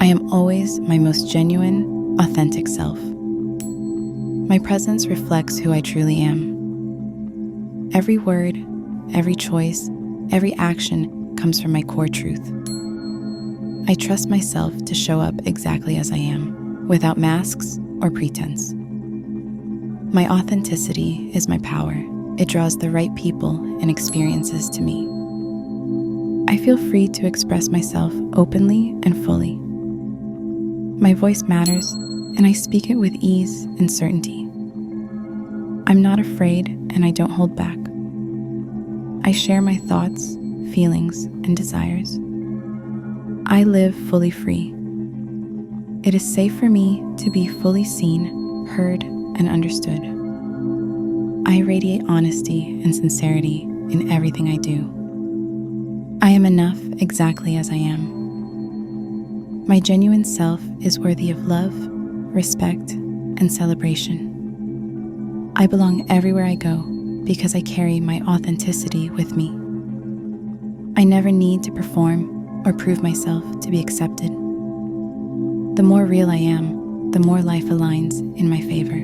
I am always my most genuine, authentic self. My presence reflects who I truly am. Every word, every choice, every action comes from my core truth. I trust myself to show up exactly as I am, without masks or pretense. My authenticity is my power. It draws the right people and experiences to me. I feel free to express myself openly and fully. My voice matters, and I speak it with ease and certainty. I'm not afraid, and I don't hold back. I share my thoughts, feelings, and desires. I live fully free. It is safe for me to be fully seen, heard, and understood. I radiate honesty and sincerity in everything I do. I am enough exactly as I am. My genuine self is worthy of love, respect, and celebration. I belong everywhere I go because I carry my authenticity with me. I never need to perform or prove myself to be accepted. The more real I am, the more life aligns in my favor.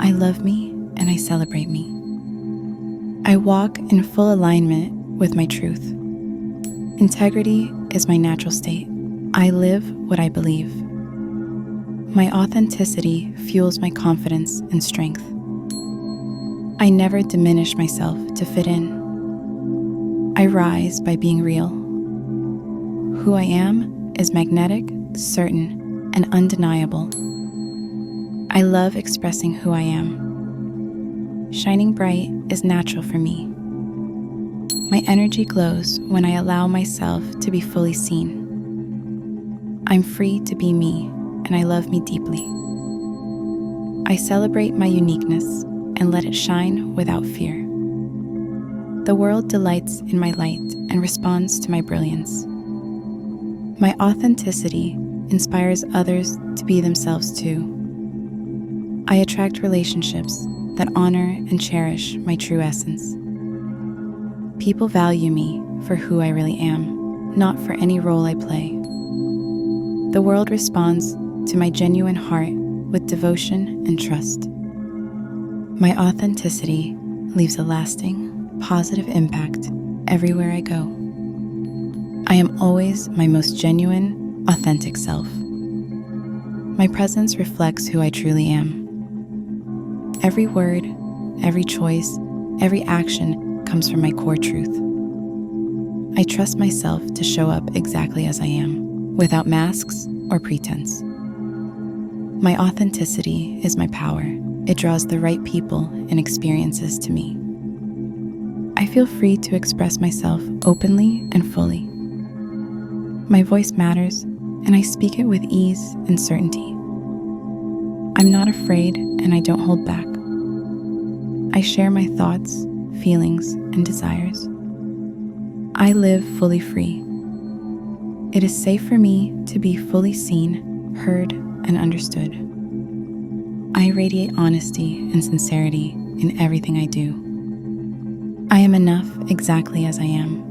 I love me and I celebrate me. I walk in full alignment with my truth. Integrity is my natural state. I live what I believe. My authenticity fuels my confidence and strength. I never diminish myself to fit in. I rise by being real. Who I am is magnetic, certain, and undeniable. I love expressing who I am. Shining bright is natural for me. My energy glows when I allow myself to be fully seen. I'm free to be me, and I love me deeply. I celebrate my uniqueness and let it shine without fear. The world delights in my light and responds to my brilliance. My authenticity inspires others to be themselves too. I attract relationships that honor and cherish my true essence. People value me for who I really am, not for any role I play. The world responds to my genuine heart with devotion and trust. My authenticity leaves a lasting, positive impact everywhere I go. I am always my most genuine, authentic self. My presence reflects who I truly am. Every word, every choice, every action comes from my core truth. I trust myself to show up exactly as I am, without masks or pretense. My authenticity is my power. It draws the right people and experiences to me. I feel free to express myself openly and fully. My voice matters, and I speak it with ease and certainty. I'm not afraid, and I don't hold back. I share my thoughts, feelings, and desires. I live fully free. It is safe for me to be fully seen, heard, and understood. I radiate honesty and sincerity in everything I do. I am enough exactly as I am.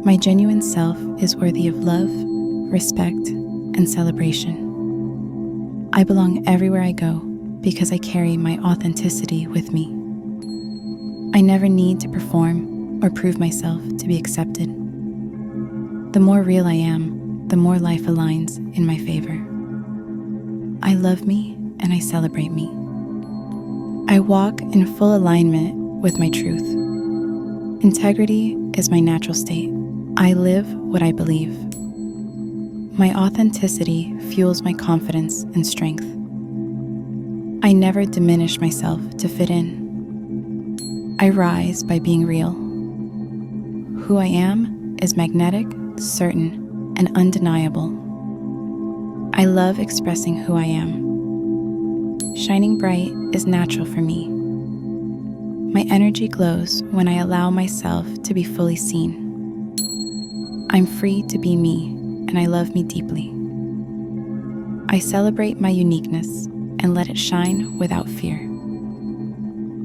My genuine self is worthy of love, respect, and celebration. I belong everywhere I go because I carry my authenticity with me. I never need to perform or prove myself to be accepted. The more real I am, the more life aligns in my favor. I love me and I celebrate me. I walk in full alignment with my truth. Integrity is my natural state. I live what I believe. My authenticity fuels my confidence and strength. I never diminish myself to fit in. I rise by being real. Who I am is magnetic, certain, and undeniable. I love expressing who I am. Shining bright is natural for me. My energy glows when I allow myself to be fully seen. I'm free to be me, and I love me deeply. I celebrate my uniqueness and let it shine without fear.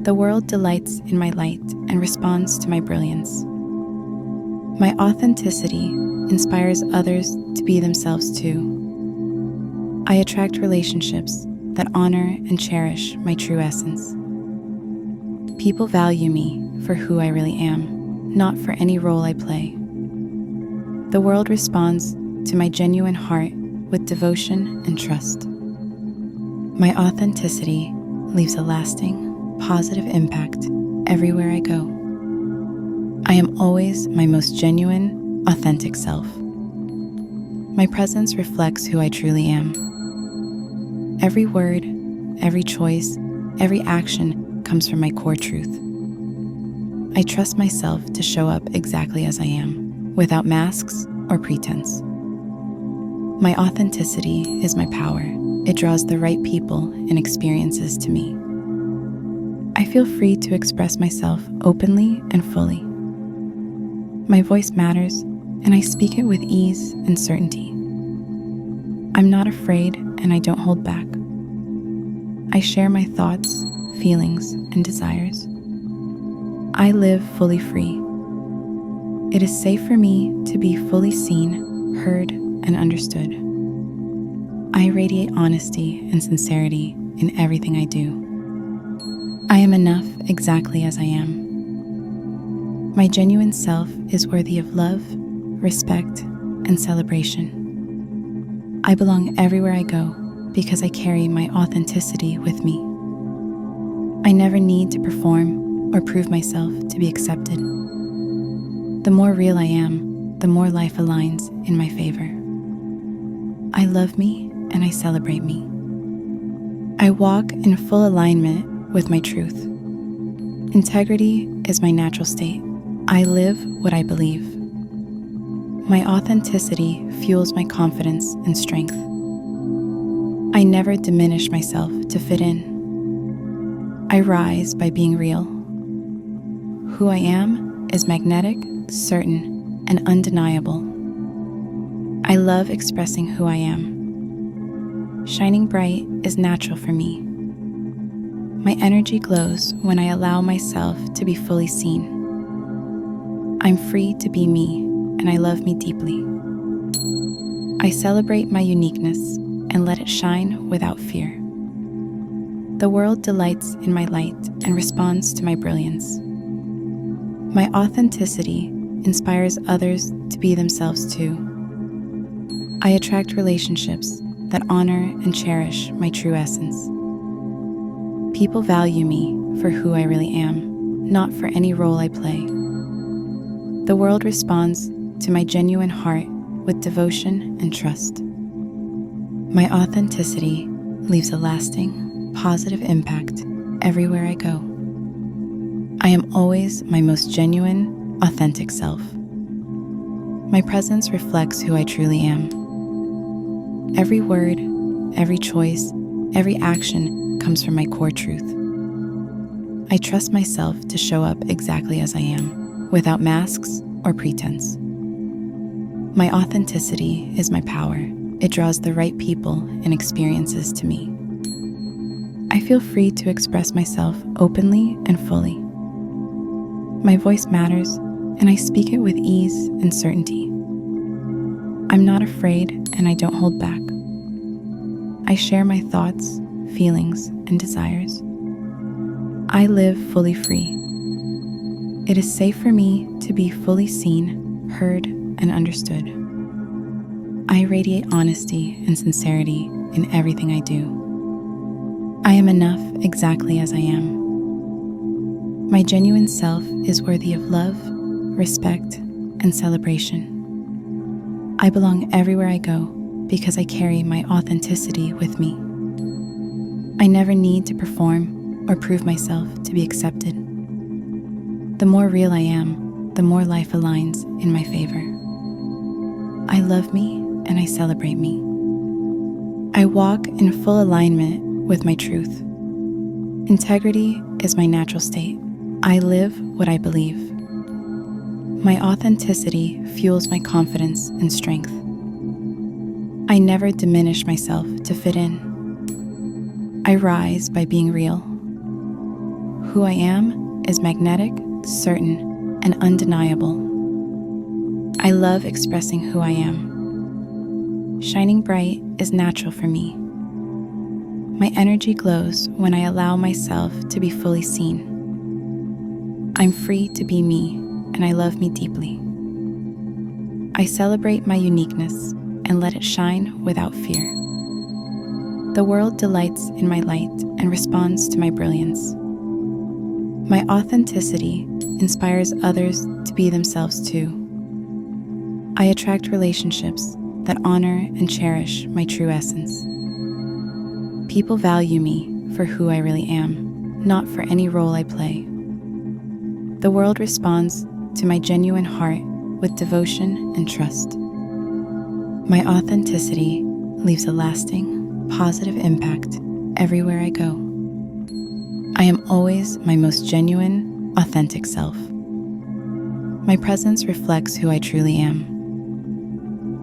The world delights in my light and responds to my brilliance. My authenticity inspires others to be themselves too. I attract relationships that honor and cherish my true essence. People value me for who I really am, not for any role I play. The world responds to my genuine heart with devotion and trust. My authenticity leaves a lasting, positive impact everywhere I go. I am always my most genuine, authentic self. My presence reflects who I truly am. Every word, every choice, every action comes from my core truth. I trust myself to show up exactly as I am, without masks or pretense. My authenticity is my power. It draws the right people and experiences to me. I feel free to express myself openly and fully. My voice matters, and I speak it with ease and certainty. I'm not afraid, and I don't hold back. I share my thoughts, feelings, and desires. I live fully free. It is safe for me to be fully seen, heard, and understood. I radiate honesty and sincerity in everything I do. I am enough exactly as I am. My genuine self is worthy of love, respect, and celebration. I belong everywhere I go because I carry my authenticity with me. I never need to perform or prove myself to be accepted. The more real I am, the more life aligns in my favor. I love me and I celebrate me. I walk in full alignment with my truth. Integrity is my natural state. I live what I believe. My authenticity fuels my confidence and strength. I never diminish myself to fit in. I rise by being real. Who I am is magnetic, certain, and undeniable. I love expressing who I am. Shining bright is natural for me. My energy glows when I allow myself to be fully seen. I'm free to be me, and I love me deeply. I celebrate my uniqueness and let it shine without fear. The world delights in my light and responds to my brilliance. My authenticity inspires others to be themselves too. I attract relationships that honor and cherish my true essence. People value me for who I really am, not for any role I play. The world responds to my genuine heart with devotion and trust. My authenticity leaves a lasting, positive impact everywhere I go. I am always my most genuine, authentic self. My presence reflects who I truly am. Every word, every choice, every action comes from my core truth. I trust myself to show up exactly as I am, without masks or pretense. My authenticity is my power. It draws the right people and experiences to me. I feel free to express myself openly and fully. My voice matters, and I speak it with ease and certainty. I'm not afraid, and I don't hold back. I share my thoughts, feelings, and desires. I live fully free. It is safe for me to be fully seen, heard, and understood. I radiate honesty and sincerity in everything I do. I am enough exactly as I am. My genuine self is worthy of love, respect, and celebration. I belong everywhere I go because I carry my authenticity with me. I never need to perform or prove myself to be accepted. The more real I am, the more life aligns in my favor. I love me and I celebrate me. I walk in full alignment with my truth. Integrity is my natural state. I live what I believe. My authenticity fuels my confidence and strength. I never diminish myself to fit in. I rise by being real. Who I am is magnetic, certain, and undeniable. I love expressing who I am. Shining bright is natural for me. My energy glows when I allow myself to be fully seen. I'm free to be me, and I love me deeply. I celebrate my uniqueness and let it shine without fear. The world delights in my light and responds to my brilliance. My authenticity inspires others to be themselves too. I attract relationships that honor and cherish my true essence. People value me for who I really am, not for any role I play. The world responds to my genuine heart with devotion and trust. My authenticity leaves a lasting, positive impact everywhere I go. I am always my most genuine, authentic self. My presence reflects who I truly am.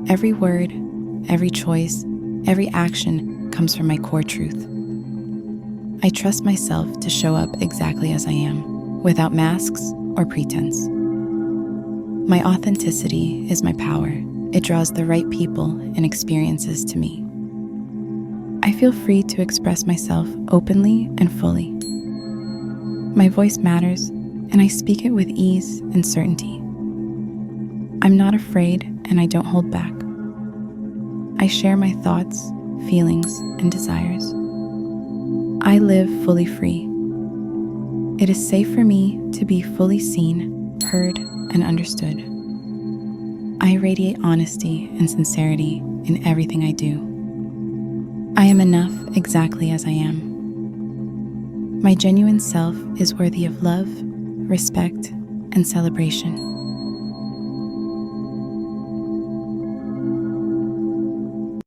Every word, every choice, every action comes from my core truth. I trust myself to show up exactly as I am, without masks or pretense. My authenticity is my power. It draws the right people and experiences to me. I feel free to express myself openly and fully. My voice matters, and I speak it with ease and certainty. I'm not afraid, and I don't hold back. I share my thoughts, feelings, and desires. I live fully free. It is safe for me to be fully seen, heard, and understood. I radiate honesty and sincerity in everything I do. I am enough exactly as I am. My genuine self is worthy of love, respect, and celebration.